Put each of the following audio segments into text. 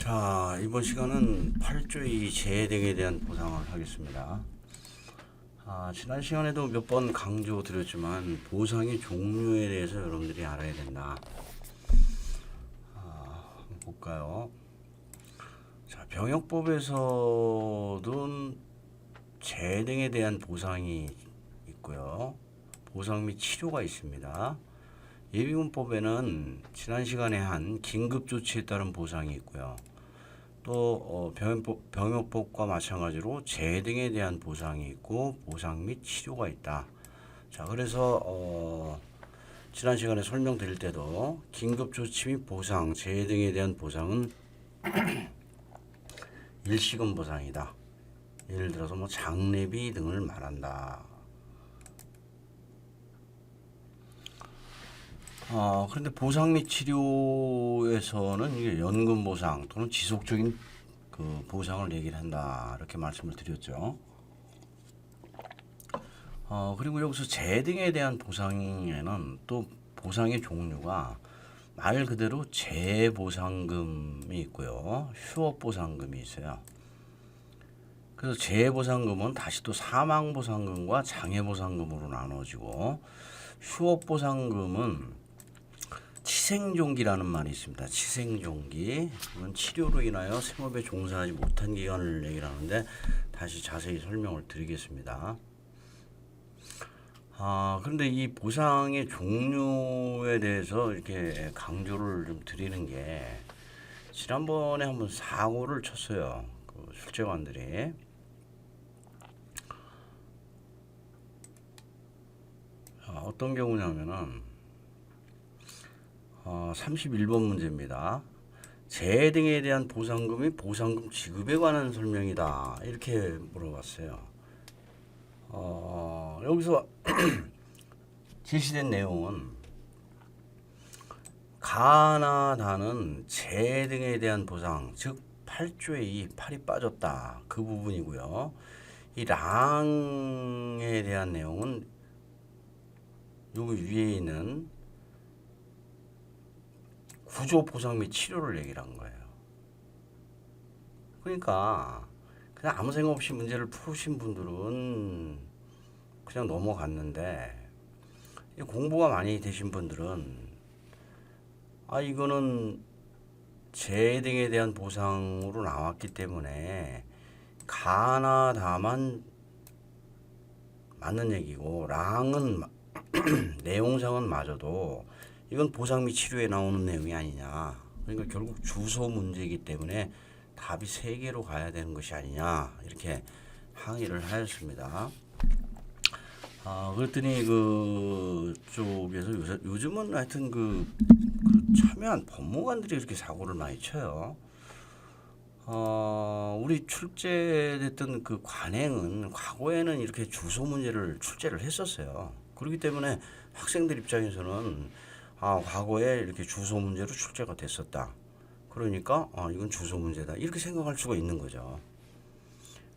자, 이번 시간은 8조의 재해 등에 대한 보상을 하겠습니다. 지난 시간에도 몇 번 강조드렸지만 보상의 종류에 대해서 여러분들이 알아야 된다. 한번 볼까요? 자, 병역법에서도 재해 등에 대한 보상이 있고요. 보상 및 치료가 있습니다. 예비군법에는 지난 시간에 한 긴급조치에 따른 보상이 있고요. 또 병역법과 마찬가지로 재해 등에 대한 보상이 있고 보상 및 치료가 있다. 자, 그래서 지난 시간에 설명드릴 때도 긴급조치 및 보상, 재해 등에 대한 보상은 일시금 보상이다. 예를 들어서 뭐 장례비 등을 말한다. 그런데 보상 및 치료에서는 이게 연금 보상 또는 지속적인 그 보상을 얘기를 한다. 이렇게 말씀을 드렸죠. 그리고 여기서 재해 등에 대한 보상에는 또 보상의 종류가 말 그대로 재해보상금이 있고요. 휴업보상금이 있어요. 그래서 재해보상금은 다시 또 사망보상금과 장애보상금으로 나눠지고 휴업보상금은 치생종기라는 말이 있습니다. 치생종기. 이건 치료로 인하여 생업에 종사하지 못한 기간을 얘기를 하는데 다시 자세히 설명을 드리겠습니다. 그런데 이 보상의 종류에 대해서 이렇게 강조를 좀 드리는 게 지난번에 한번 사고를 쳤어요. 그 출제관들이. 어떤 경우냐면은 31번 문제입니다. 재해 등에 대한 보상금이 보상금 지급에 관한 설명이다. 이렇게 물어봤어요. 여기서 제시된 내용은 가나 다는 재해 등에 대한 보상, 즉 8조의 2, 8이 빠졌다. 그 부분이고요. 이 랑에 대한 내용은 여기 위에 있는 구조 보상 및 치료를 얘기를 한 거예요. 그러니까 그냥 아무 생각 없이 문제를 푸신 분들은 그냥 넘어갔는데 공부가 많이 되신 분들은 이거는 재해 등에 대한 보상으로 나왔기 때문에 가나 다만 맞는 얘기고 랑은 내용상은 맞아도 이건 보상 및 치료에 나오는 내용이 아니냐. 그러니까 결국 주소 문제이기 때문에 답이 3개로 가야 되는 것이 아니냐. 이렇게 항의를 하였습니다. 그랬더니 그쪽에서 요즘은 하여튼 그 참여한 법무관들이 이렇게 사고를 많이 쳐요. 우리 출제됐던 그 관행은 과거에는 이렇게 주소 문제를 출제를 했었어요. 그렇기 때문에 학생들 입장에서는 과거에 이렇게 주소 문제로 출제가 됐었다. 그러니까 이건 주소 문제다. 이렇게 생각할 수가 있는 거죠.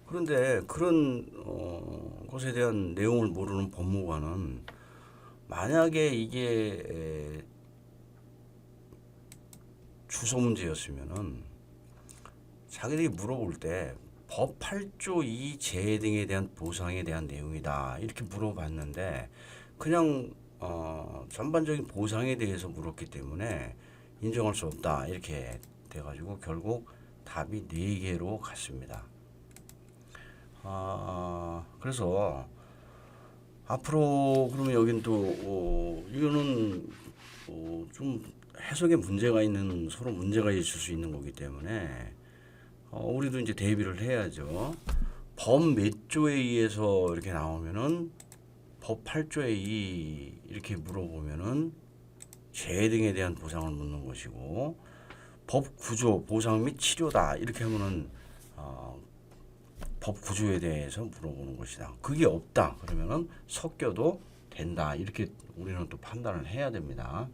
그런데 그런 것에 대한 내용을 모르는 법무관은 만약에 이게 주소 문제였으면은 자기들이 물어볼 때 법 8조 2 재해 등에 대한 보상에 대한 내용이다. 이렇게 물어봤는데 그냥 전반적인 보상에 대해서 물었기 때문에 인정할 수 없다. 이렇게 돼가지고 결국 답이 4개로 갔습니다. 그래서 앞으로 그러면 여긴 또 이거는 좀 해석에 문제가 있는 서로 문제가 있을 수 있는 거기 때문에 우리도 이제 대비를 해야죠. 법 몇 조에 의해서 이렇게 나오면은 법 8조에 2 이렇게 물어보면은 재해 등에 대한 보상을 묻는 것이고 법 구조 보상 및 치료다 이렇게 하면은 법 구조에 대해서 물어보는 것이다. 그게 없다 그러면은 섞여도 된다 이렇게 우리는 또 판단을 해야 됩니다.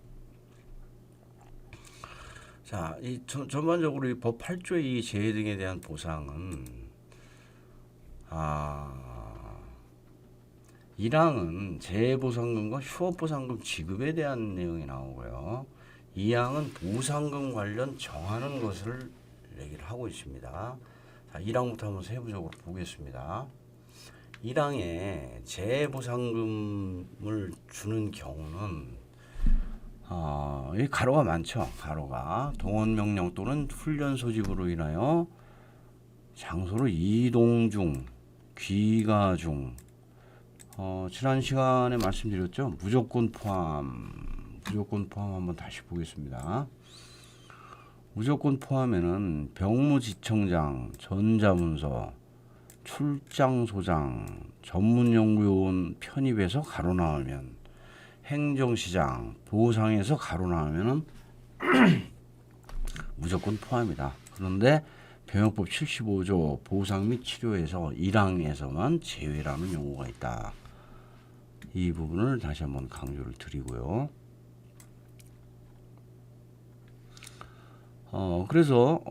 자, 이 전반적으로 이 법 8조의 2 재해 등에 대한 보상은 1항은 재해보상금과 휴업보상금 지급에 대한 내용이 나오고요. 2항은 보상금 관련 정하는 것을 얘기를 하고 있습니다. 자, 1항부터 한번 세부적으로 보겠습니다. 1항에 재해보상금을 주는 경우는 이 가로가 많죠. 가로가 동원명령 또는 훈련 소집으로 인하여 장소로 이동 중, 귀가 중, 지난 시간에 말씀드렸죠. 무조건 포함 한번 다시 보겠습니다. 무조건 포함에는 병무지청장, 전자문서, 출장소장, 전문연구요원 편입에서 가로 나오면, 행정시장, 보상에서 가로 나오면은 무조건 포함이다. 그런데 병역법 75조 보상 및 치료에서 1항에서만 제외라는 용어가 있다. 이 부분을 다시 한번 강조를 드리고요. 그래서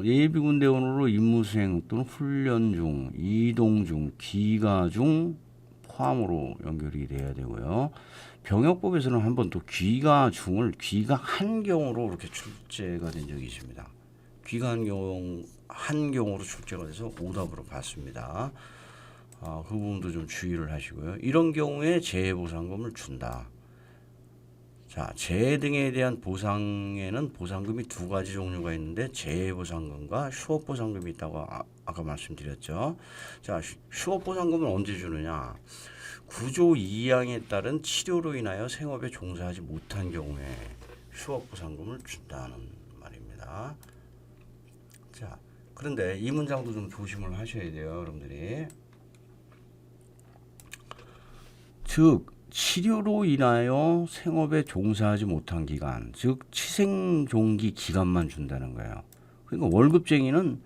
예비군대원으로 임무수행 또는 훈련 중, 이동 중, 귀가 중 포함으로 연결이 돼야 되고요. 병역법에서는 한번 또 귀가 중을 귀가한 경우로 이렇게 출제가 된 적이 있습니다. 귀가한 경우로 출제가 돼서 오답으로 봤습니다. 그 부분도 좀 주의를 하시고요. 이런 경우에 재해보상금을 준다. 자, 재해 등에 대한 보상에는 보상금이 두 가지 종류가 있는데 재해보상금과 휴업보상금이 있다고 아까 말씀드렸죠. 자, 휴업보상금은 언제 주느냐? 구조 2항에 따른 치료로 인하여 생업에 종사하지 못한 경우에 휴업보상금을 준다는 말입니다. 자, 그런데 이 문장도 좀 조심을 하셔야 돼요, 여러분들이. 즉 치료로 인하여 생업에 종사하지 못한 기간, 즉 치생종기 기간만 준다는 거예요. 그러니까 월급쟁이는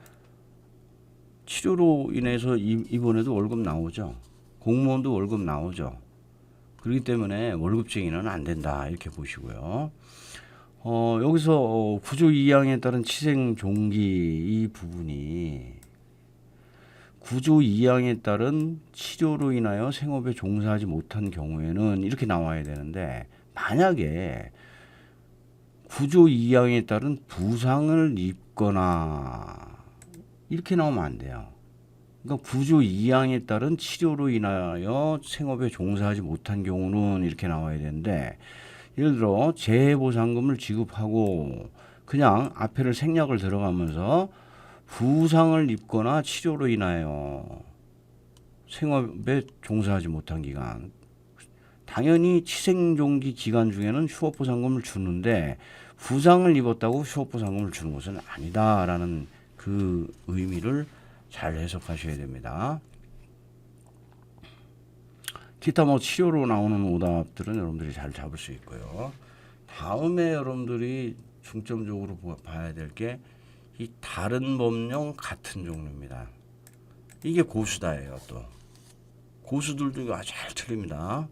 치료로 인해서 이번에도 월급 나오죠. 공무원도 월급 나오죠. 그렇기 때문에 월급쟁이는 안 된다 이렇게 보시고요. 여기서 구조 2항에 따른 치생종기 이 부분이 구조 2항에 따른 치료로 인하여 생업에 종사하지 못한 경우에는 이렇게 나와야 되는데, 만약에 구조 2항에 따른 부상을 입거나 이렇게 나오면 안 돼요. 그러니까 구조 2항에 따른 치료로 인하여 생업에 종사하지 못한 경우는 이렇게 나와야 되는데, 예를 들어 재해보상금을 지급하고 그냥 앞에를 생략을 들어가면서 부상을 입거나 치료로 인하여 생업에 종사하지 못한 기간, 당연히 치생종기 기간 중에는 휴업보상금을 주는데 부상을 입었다고 휴업보상금을 주는 것은 아니다라는 그 의미를 잘 해석하셔야 됩니다. 기타 치료로 나오는 오답들은 여러분들이 잘 잡을 수 있고요. 다음에 여러분들이 중점적으로 봐야 될 게 이 다른 법령 같은 종류입니다. 이게 고수다예요. 또 고수들도 이거 잘 틀립니다.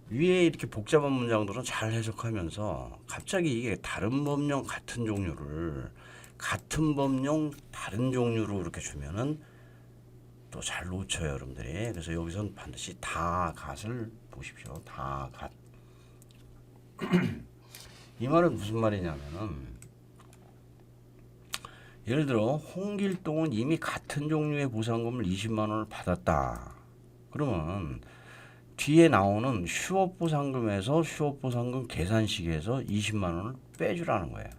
위에 이렇게 복잡한 문장들은 잘 해석하면서 갑자기 이게 다른 법령 같은 종류를 같은 법령 다른 종류로 이렇게 주면은 또 잘 놓쳐요, 여러분들이. 그래서 여기선 반드시 다 갓을 보십시오. 다 갓. 이 말은 무슨 말이냐면은, 예를 들어 홍길동은 이미 같은 종류의 보상금을 20만 원을 받았다. 그러면 뒤에 나오는 휴업보상금에서 휴업보상금 계산식에서 20만 원을 빼주라는 거예요.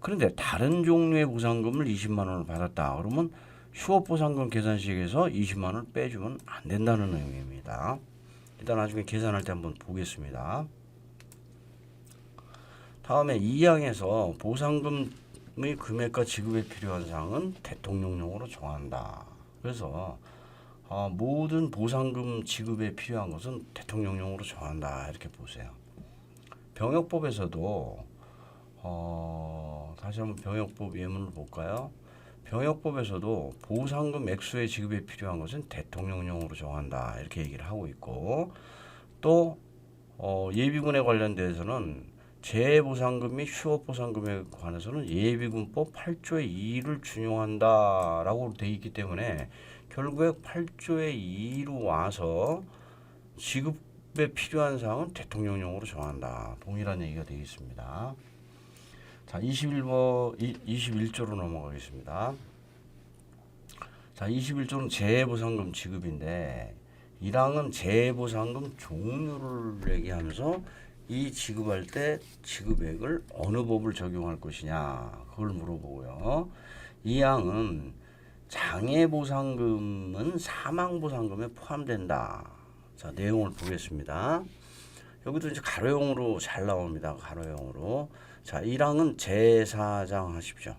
그런데 다른 종류의 보상금을 20만 원을 받았다. 그러면 휴업보상금 계산식에서 20만 원을 빼주면 안 된다는 의미입니다. 일단 나중에 계산할 때 한번 보겠습니다. 다음에 2항에서 보상금의 금액과 지급에 필요한 사항은 대통령령으로 정한다. 그래서 모든 보상금 지급에 필요한 것은 대통령령으로 정한다. 이렇게 보세요. 병역법에서도 다시 한번 병역법 예문을 볼까요? 병역법에서도 보상금 액수의 지급에 필요한 것은 대통령령으로 정한다. 이렇게 얘기를 하고 있고, 또 예비군에 관련돼서는 재해보상금 및 휴업보상금에 관해서는 예비군법 8조의 2를 준용한다라고 되어 있기 때문에 결국에 8조의 2로 와서 지급에 필요한 사항은 대통령령으로 정한다. 동일한 얘기가 되어 있습니다. 자, 21조로 넘어가겠습니다. 자, 21조는 재해보상금 지급인데 1항은 재해보상금 종류를 얘기하면서 이 지급할 때 지급액을 어느 법을 적용할 것이냐 그걸 물어보고요. 2항은 장해보상금은 사망보상금에 포함된다. 자, 내용을 보겠습니다. 여기도 이제 가로형으로 잘 나옵니다. 가로형으로. 자, 1항은 제4장 하십시오.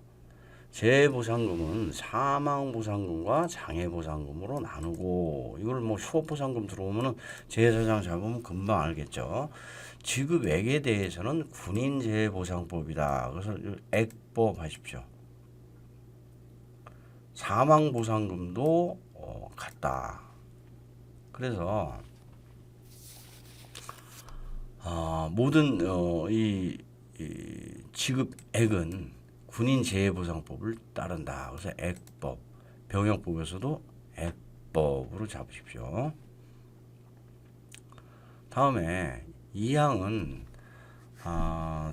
재해보상금은 사망보상금과 장해보상금으로 나누고, 이걸 뭐 휴업보상금 들어오면은 제4장 잡으면 금방 알겠죠. 지급액에 대해서는 군인재해보상법이다. 그래서 액법 하십시오. 사망보상금도 같다. 그래서 모든 이 지급액은 군인재해보상법을 따른다. 그래서 액법, 병역법에서도 액법으로 잡으십시오. 다음에 2항은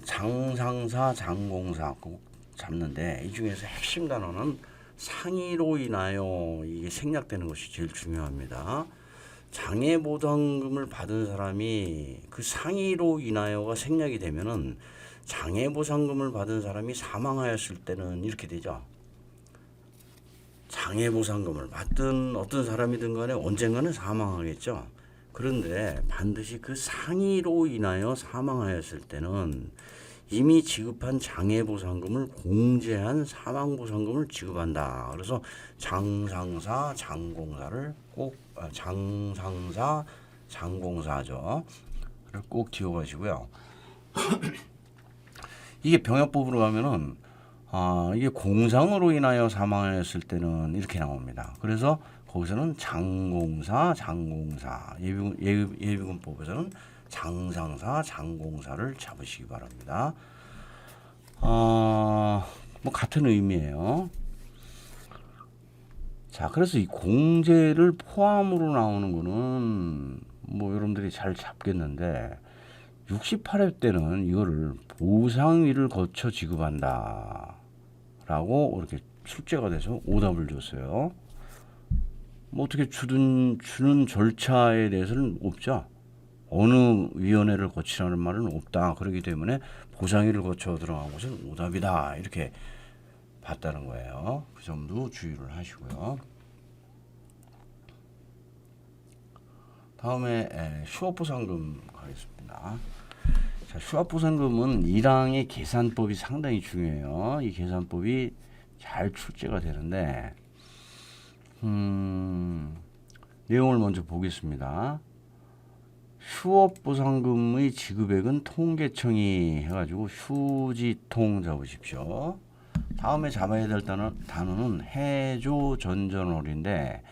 장상사, 장공사 꼭 잡는데 이 중에서 핵심 단어는 상해로 인하여 이게 생략되는 것이 제일 중요합니다. 장해보상금을 받은 사람이 그 상해로 인하여가 생략이 되면은 장해보상금을 받은 사람이 사망하였을 때는 이렇게 되죠. 장해보상금을 받든 어떤 사람이든 간에 언젠가는 사망하겠죠. 그런데 반드시 그 상해로 인하여 사망하였을 때는 이미 지급한 장해보상금을 공제한 사망보상금을 지급한다. 그래서 장상사, 장공사를 꼭 장상사, 장공사죠. 꼭 기억하시고요. 이게 병역법으로 가면은 이게 공상으로 인하여 사망하였을 때는 이렇게 나옵니다. 그래서 거기서는 장공사, 장공사, 예비군법에서는 장상사, 장공사를 잡으시기 바랍니다. 뭐 같은 의미예요. 자, 그래서 이 공제를 포함으로 나오는 거는 뭐 여러분들이 잘 잡겠는데 68회 때는 이거를 보상위를 거쳐 지급한다 라고 이렇게 출제가 돼서 오답을 줬어요. 뭐 어떻게 주는 절차에 대해서는 없죠. 어느 위원회를 거치라는 말은 없다. 그렇기 때문에 보상위를 거쳐 들어간 것은 오답이다. 이렇게 봤다는 거예요. 그 점도 주의를 하시고요. 다음에 휴업보상금 가겠습니다. 자, 휴업보상금은 1항의 계산법이 상당히 중요해요. 이 계산법이 잘 출제가 되는데 내용을 먼저 보겠습니다. 휴업보상금의 지급액은 통계청이 해가지고 휴지통 잡으십시오. 다음에 잡아야 될 단어는 해조 전전월인데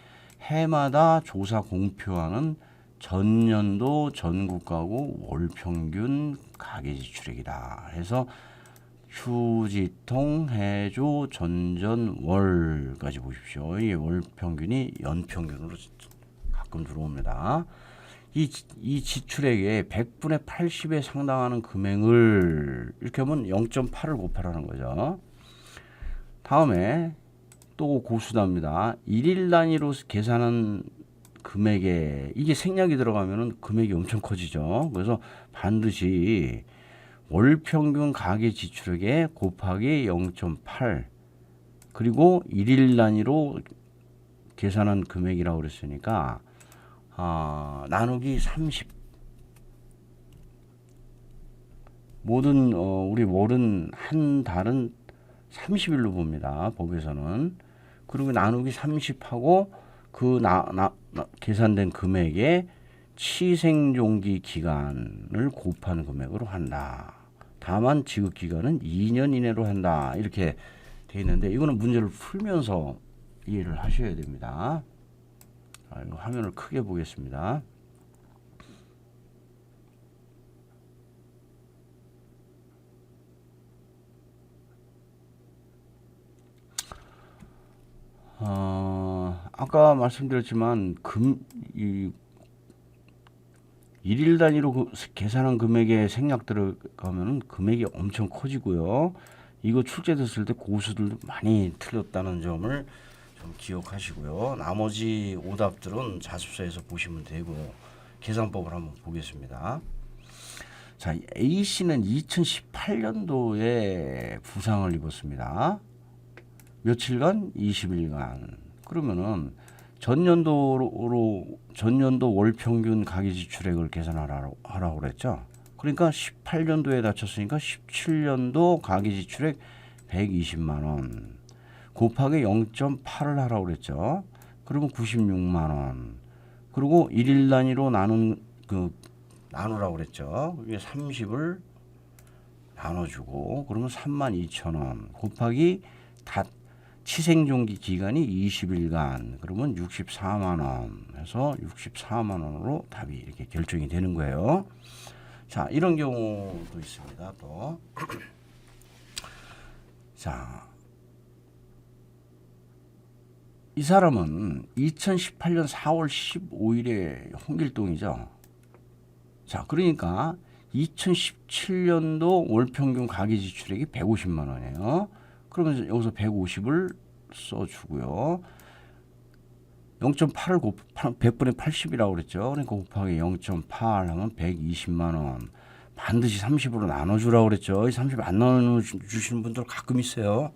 해마다 조사 공표하는 전년도 전국가구 월평균 가계지출액이다. 해서 휴지통, 해조, 전전월까지 보십시오. 이 월평균이 연평균으로 가끔 들어옵니다. 이 지출액의 100분의 80에 상당하는 금액을 이렇게 하면 0.8을 곱하라는 거죠. 다음에 또 고수답니다. 1일 단위로 계산한 금액에 이게 생략이 들어가면 금액이 엄청 커지죠. 그래서 반드시 월평균 가계 지출액에 곱하기 0.8 그리고 1일 단위로 계산한 금액이라고 그랬으니까 나누기 30. 모든 우리 월은 한 달은 30일로 봅니다. 법에서는. 그리고 나누기 30하고 그 계산된 금액에 치생종기 기간을 곱한 금액으로 한다. 다만 지급 기간은 2년 이내로 한다. 이렇게 돼 있는데 이거는 문제를 풀면서 이해를 하셔야 됩니다. 이거 화면을 크게 보겠습니다. 아까 말씀드렸지만 일일 단위로 계산한 금액에 생략 들어가면은 금액이 엄청 커지고요. 이거 출제됐을 때 고수들도 많이 틀렸다는 점을 좀 기억하시고요. 나머지 오답들은 자습서에서 보시면 되고 계산법을 한번 보겠습니다. 자, A씨는 2018년도에 부상을 입었습니다. 며칠간? 20일간. 그러면은 전년도 월 평균 가계 지출액을 계산하라고 그랬죠. 그러니까 18년도에 다쳤으니까 17년도 가계 지출액 120만 원 곱하기 0.8을 하라고 그랬죠. 그러면 96만 원. 그리고 일일 단위로 나누라고 그랬죠. 이게 30을 나눠주고 그러면 32,000원 곱하기 치생종기 기간이 20일간 그러면 64만 원 해서 64만 원으로 답이 이렇게 결정이 되는 거예요. 자, 이런 경우도 있습니다. 또 자, 이 사람은 2018년 4월 15일에 홍길동이죠. 자, 그러니까 2017년도 월평균 가계 지출액이 150만 원이에요. 그러면 여기서 150을 써주고요. 0.8을 100분의 80이라고 그랬죠. 그러니까 곱하기 0.8 하면 120만 원. 반드시 30으로 나눠주라고 그랬죠. 30 안 나눠주시는 분들 가끔 있어요.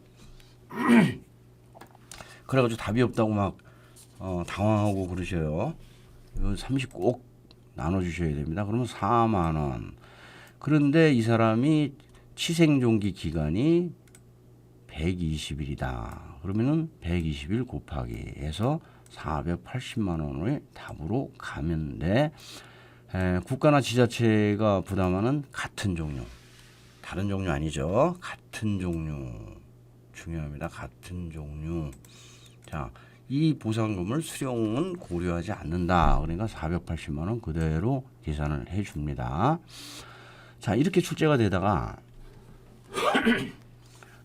그래가지고 답이 없다고 막 당황하고 그러셔요. 이건 30 꼭 나눠주셔야 됩니다. 그러면 4만 원. 그런데 이 사람이 치생종기 기간이 120일이다. 그러면은 120일 곱하기 해서 480만 원의 답으로 가면 돼. 국가나 지자체가 부담하는 같은 종류, 다른 종류 아니죠. 같은 종류 중요합니다. 같은 종류. 자, 이 보상금을 수령은 고려하지 않는다. 그러니까 480만 원 그대로 계산을 해줍니다. 자, 이렇게 출제가 되다가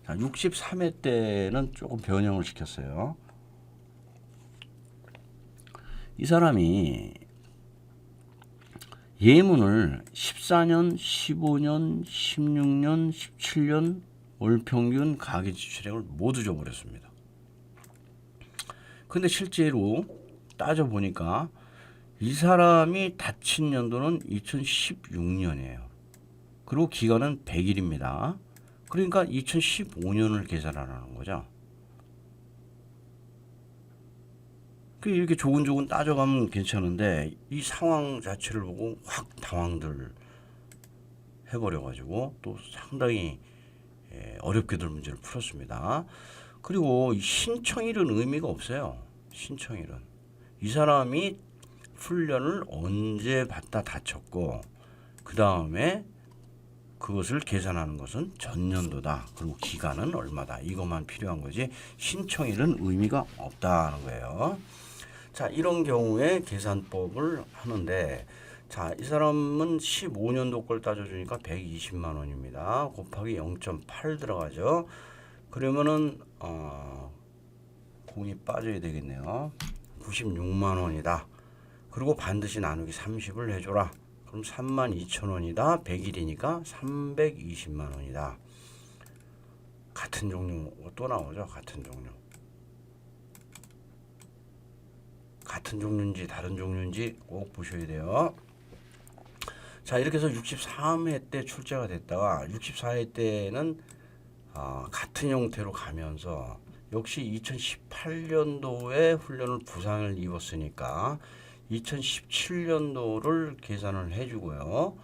자, 63회 때는 조금 변형을 시켰어요. 이 사람이 예문을 14년, 15년, 16년, 17년 월평균 가계 지출액을 모두 줘버렸습니다. 근데 실제로 따져보니까 이 사람이 다친 연도는 2016년이에요. 그리고 기간은 100일입니다. 그러니까 2015년을 계산하라는 거죠. 이렇게 조근조근 따져가면 괜찮은데 이 상황 자체를 보고 확 당황들 해버려가지고 또 상당히 어렵게들 문제를 풀었습니다. 그리고 신청일은 의미가 없어요. 신청일은 이 사람이 훈련을 언제 받다 다쳤고 그 다음에 그것을 계산하는 것은 전년도다. 그리고 기간은 얼마다. 이것만 필요한 거지 신청일은 의미가 없다는 거예요. 자, 이런 경우에 계산법을 하는데 자, 이 사람은 15년도 걸 따져주니까 120만 원입니다. 곱하기 0.8 들어가죠. 그러면은 공이 빠져야 되겠네요. 96만 원이다. 그리고 반드시 나누기 30을 해줘라. 그럼 32,000원이다. 100일이니까 320만 원이다. 같은 종류 또 나오죠. 같은 종류. 같은 종류인지 다른 종류인지 꼭 보셔야 돼요. 자, 이렇게 해서 63회 때 출제가 됐다가 64회 때는 같은 형태로 가면서 역시 2018년도에 훈련을 부상을 입었으니까 2017년도를 계산을 해주고요.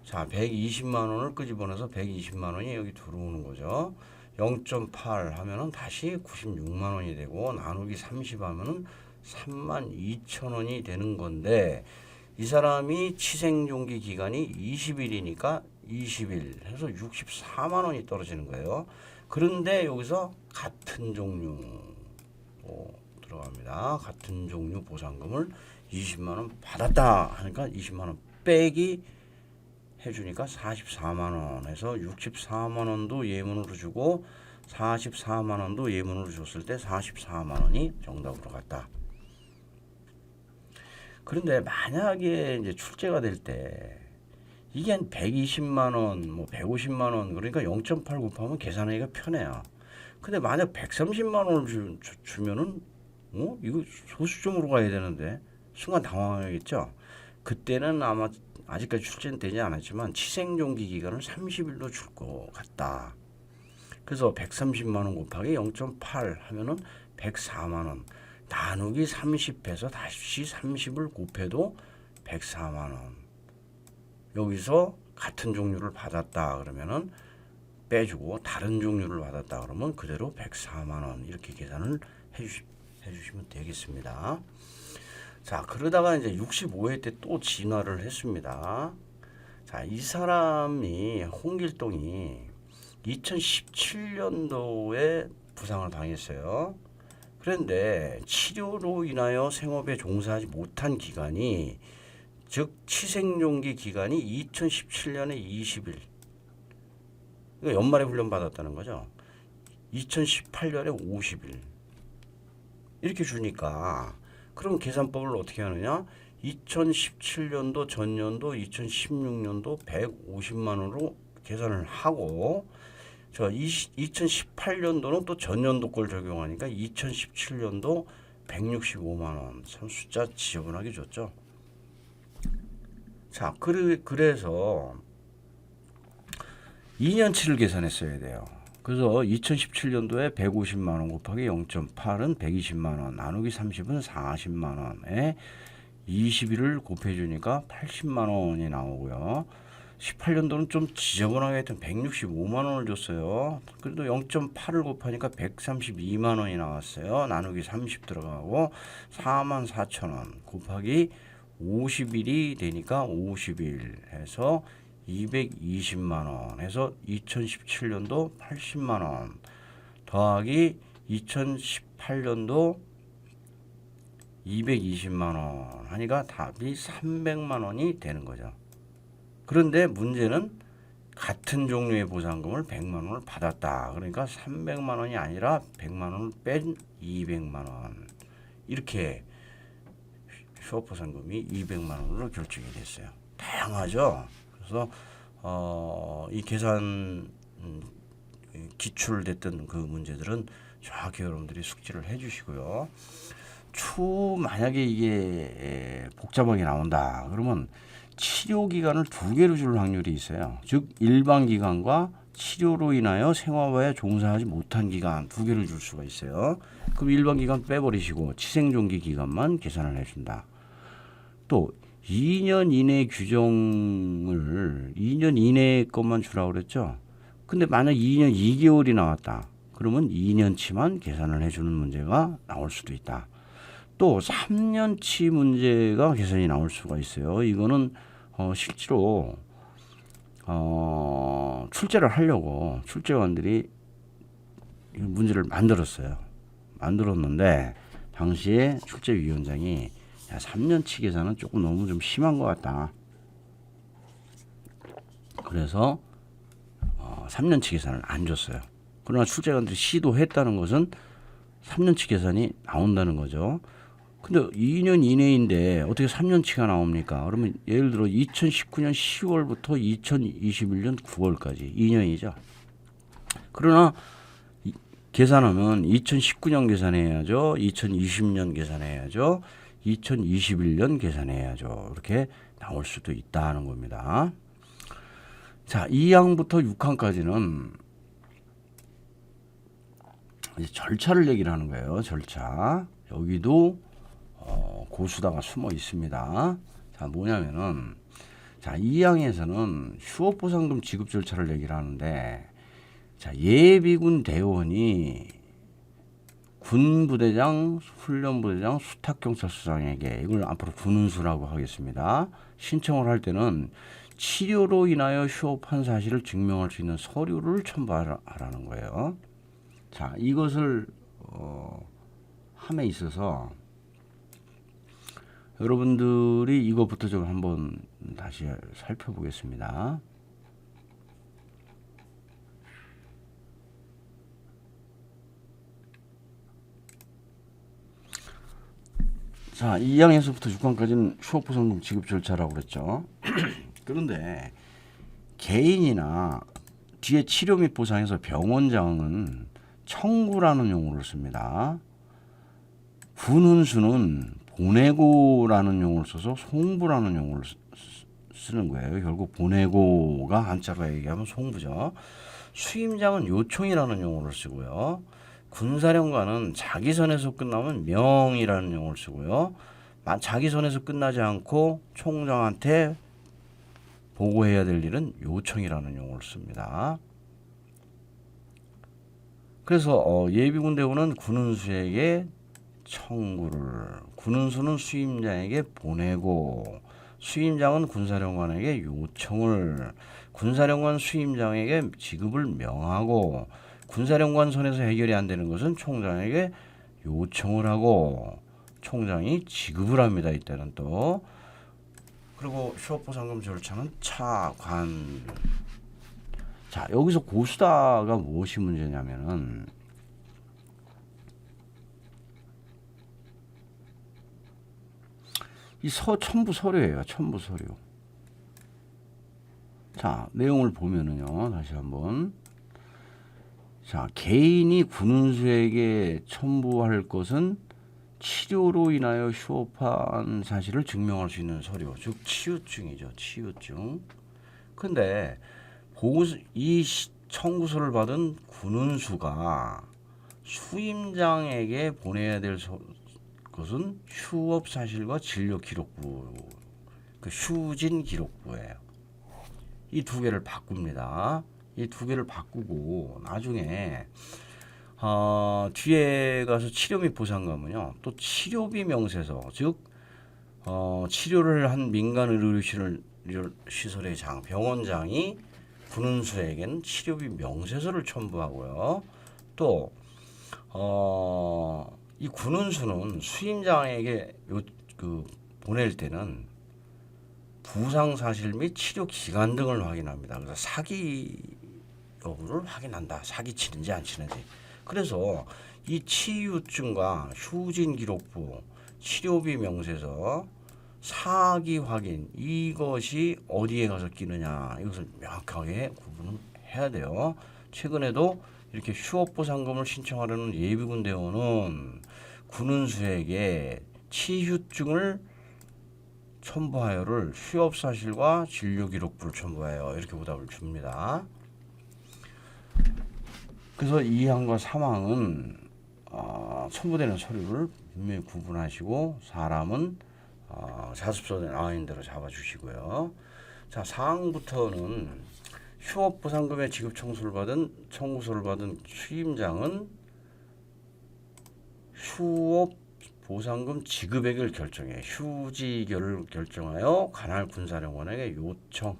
자, 120만 원을 끄집어내서 120만 원이 여기 들어오는 거죠. 0.8 하면은 다시 96만 원이 되고 나누기 30 하면은 32,000원이 되는 건데 이 사람이 치생종기 기간이 20일이니까 20일 해서 64만 원이 떨어지는 거예요. 그런데 여기서 같은 종류 들어갑니다. 같은 종류 보상금을 20만 원 받았다 하니까 20만 원 빼기 해주니까 44만 원에서 64만 원도 예문으로 주고 44만 원도 예문으로 줬을 때 44만 원이 정답으로 갔다. 그런데 만약에 이제 출제가 될 때 이게 한 120만 원, 뭐 150만 원, 그러니까 0.8 곱하면 계산하기가 편해요. 근데 만약 130만 원을 주면은 이거 소수점으로 가야 되는데 순간 당황하겠죠. 그때는 아마 아직까지 출제는 되지 않았지만 치생종기 기간을 30일로 줄 것 같다. 그래서 130만 원 곱하기 0.8 하면은 104만 원. 나누기 30해서 다시 30을 곱해도 104만 원. 여기서 같은 종류를 받았다 그러면은 빼주고 다른 종류를 받았다 그러면 그대로 104만 원 이렇게 계산을 해주시면 되겠습니다. 자, 그러다가 이제 65회 때 또 진화를 했습니다. 자, 이 사람이 홍길동이 2017년도에 부상을 당했어요. 그런데 치료로 인하여 생업에 종사하지 못한 기간이 즉 치생종기 기간이 2017년에 20일. 그러니까 연말에 훈련 받았다는 거죠. 2018년에 50일. 이렇게 주니까 그럼 계산법을 어떻게 하느냐? 2017년도 전년도 2016년도 150만 원으로 계산을 하고 저 2018년도는 또 전년도 걸 적용하니까 2017년도 165만 원. 참 숫자 지저분하게 줬죠. 자, 그래서 2년치를 계산했어야 돼요. 그래서 2017년도에 150만 원 곱하기 0.8은 120만 원, 나누기 30은 40만 원에 20일을 곱해주니까 80만 원이 나오고요. 18년도는 좀 지저분하게 하여튼 165만 원을 줬어요. 그래도 0.8을 곱하니까 132만 원이 나왔어요. 나누기 30 들어가고 4만 4천 원 곱하기 50일이 되니까 50일 해서 220만 원 해서 2017년도 80만 원 더하기 2018년도 220만 원 하니까 답이 300만 원이 되는 거죠. 그런데 문제는 같은 종류의 보상금을 100만 원을 받았다. 그러니까 300만 원이 아니라 100만 원을 뺀 200만 원. 이렇게 휴업보상금이 200만 원으로 결정이 됐어요. 다양하죠. 그래서 이 계산 기출됐던 그 문제들은 정확히 여러분들이 숙지를 해주시고요. 만약에 이게 복잡하게 나온다 그러면 치료 기간을 2개로 줄 확률이 있어요. 즉 일반 기간과 치료로 인하여 생활에 종사하지 못한 기간 2개를 줄 수가 있어요. 그럼 일반 기간 빼버리시고 치생종기 기간만 계산을 해준다. 또 2년 이내 규정을 2년 이내 것만 주라고 그랬죠. 근데 만약 2년 2개월이 나왔다. 그러면 2년치만 계산을 해주는 문제가 나올 수도 있다. 또 3년치 문제가 계산이 나올 수가 있어요. 이거는 실제로 출제를 하려고 출제관들이 문제를 만들었는데 당시에 출제위원장이 3년치 계산은 조금 너무 좀 심한 것 같다. 그래서 3년치 계산을 안 줬어요. 그러나 출제관들이 시도했다는 것은 3년치 계산이 나온다는 거죠. 근데 2년 이내인데 어떻게 3년치가 나옵니까? 그러면 예를 들어 2019년 10월부터 2021년 9월까지 2년이죠. 그러나 계산하면 2019년 계산해야죠. 2020년 계산해야죠. 2021년 계산해야죠. 이렇게 나올 수도 있다는 겁니다. 자, 2항부터 6항까지는 이제 절차를 얘기를 하는 거예요. 절차. 여기도 고수다가 숨어 있습니다. 자, 뭐냐면은 자, 2항에서는 휴업보상금 지급 절차를 얘기를 하는데 자, 예비군 대원이 군부대장, 훈련부대장, 수탁경찰서장에게 이걸 앞으로 군운수라고 하겠습니다. 신청을 할 때는 치료로 인하여 휴업한 사실을 증명할 수 있는 서류를 첨부하라는 거예요. 자, 이것을 함에 있어서 여러분들이 이것부터 좀 한번 다시 살펴보겠습니다. 자, 자, 2항에서부터 6항까지는 휴업보상금 지급 절차라고 그랬죠. 그런데 개인이나 뒤에 치료 및 보상에서 병원장은 청구라는 용어를 씁니다. 군훈수는 보내고라는 용어를 써서 송부라는 용어를 쓰는 거예요. 결국 보내고가 한자로 얘기하면 송부죠. 수임장은 요청이라는 용어를 쓰고요. 군사령관은 자기 선에서 끝나면 명이라는 용어를 쓰고요. 자기 선에서 끝나지 않고 총장한테 보고해야 될 일은 요청이라는 용어를 씁니다. 그래서 예비군대원은 군은수에게 청구를, 군은수는 수임장에게 보내고, 수임장은 군사령관에게 요청을, 군사령관 수임장에게 지급을 명하고, 군사령관 선에서 해결이 안 되는 것은 총장에게 요청을 하고 총장이 지급을 합니다. 이때는 또. 그리고 휴업보상금 절차는 차관. 자, 여기서 고수다가 무엇이 문제냐면은 이 첨부 서류예요. 첨부 서류. 자, 내용을 보면은요. 다시 한번. 자, 개인이 군은수에게 첨부할 것은 치료로 인하여 휴업한 사실을 증명할 수 있는 서류, 즉 치유증이죠. 치유증. 근데 이 청구서를 받은 군은수가 수임장에게 보내야 될 것은 휴업 사실과 진료 기록부, 그 휴진 기록부예요. 이 두 개를 바꿉니다. 이 두 개를 바꾸고 나중에 뒤에 가서 치료 및 보상금은요, 또 치료비 명세서, 즉 치료를 한 민간 의료시설의 장, 병원장이 군은수에게는 치료비 명세서를 첨부하고요. 또 이 군은수는 수임장에게 보낼 때는 부상 사실 및 치료 기간 등을 확인합니다. 그래서 사기 여부를 확인한다. 사기 치는지 안 치는지. 그래서 이 치유증과 휴진 기록부, 치료비 명세서, 사기 확인, 이것이 어디에 가서 끼느냐, 이것을 명확하게 구분해야 돼요. 최근에도 이렇게 휴업보상금을 신청하려는 예비군 대원은 군은수에게 치유증을 첨부하여를 휴업 사실과 진료 기록부를 첨부하여 이렇게 보답을 줍니다. 그래서 2항과 3항은 첨부되는 서류를 분명히 구분하시고 사람은 자습서에 나와 있는 대로 잡아주시고요. 자, 4항부터는 휴업보상금의 지급 청구서를 받은 수임장은 휴업보상금 지급액을 결정해 휴지결을 결정하여 관할 군사령관에게 요청.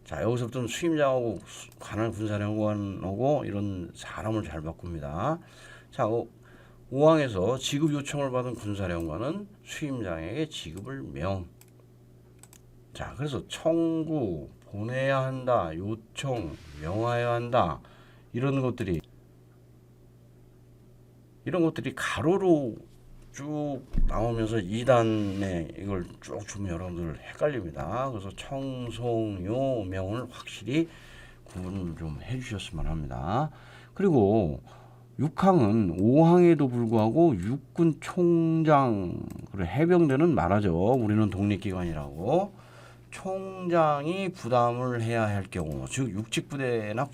자, 여기서부터는 수임장하고 관할 군사령관하고 이런 사람을 잘 바꿉니다. 자, 5항에서 지급 요청을 받은 군사령관은 수임장에게 지급을 명. 자, 그래서 청구, 보내야 한다, 요청, 명하여야 한다, 이런 것들이 가로로 쭉 나오면서 2단에 이걸 쭉 주면 여러분들 헷갈립니다. 그래서 청송요 명을 확실히 구분을 좀 해주셨으면 합니다. 그리고 6항은 5항에도 불구하고 육군 총장, 그리고 해병대는 말하죠. 우리는 독립기관이라고. 총장이 부담을 해야 할 경우, 즉 육직부대나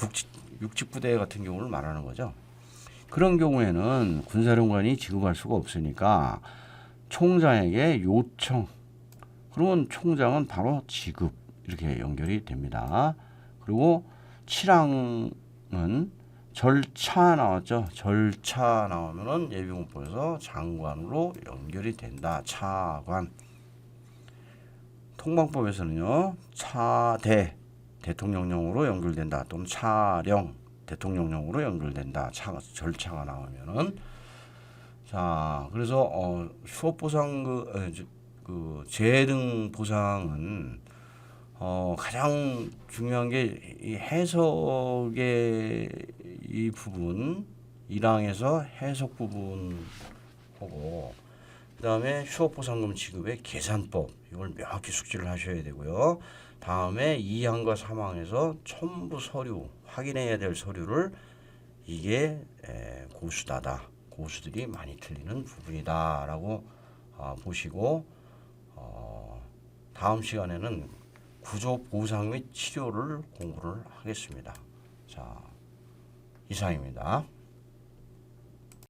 육직부대 같은 경우를 말하는 거죠. 그런 경우에는 군사령관이 지급할 수가 없으니까 총장에게 요청, 그러면 총장은 바로 지급, 이렇게 연결이 됩니다. 그리고 7항은 절차 나왔죠. 절차 나오면은 예비군법에서 장관으로 연결이 된다. 차관. 통방법에서는요, 대통령령으로 연결된다. 또는 차령, 대통령령으로 연결된다. 절차가 나오면은. 자, 그래서 휴업보상 재해 등 보상은 가장 중요한 게 이 해석의 이 부분, 1항에서 해석 부분하고 그다음에 휴업보상금 지급의 계산법 이걸 명확히 숙지를 하셔야 되고요. 다음에 2항과 3항에서 첨부 서류 확인해야 될 서류를 이게 고수다다. 고수들이 많이 틀리는 부분이다라고 보시고 다음 시간에는 구조 보상 및 치료를 공부를 하겠습니다. 자, 이상입니다.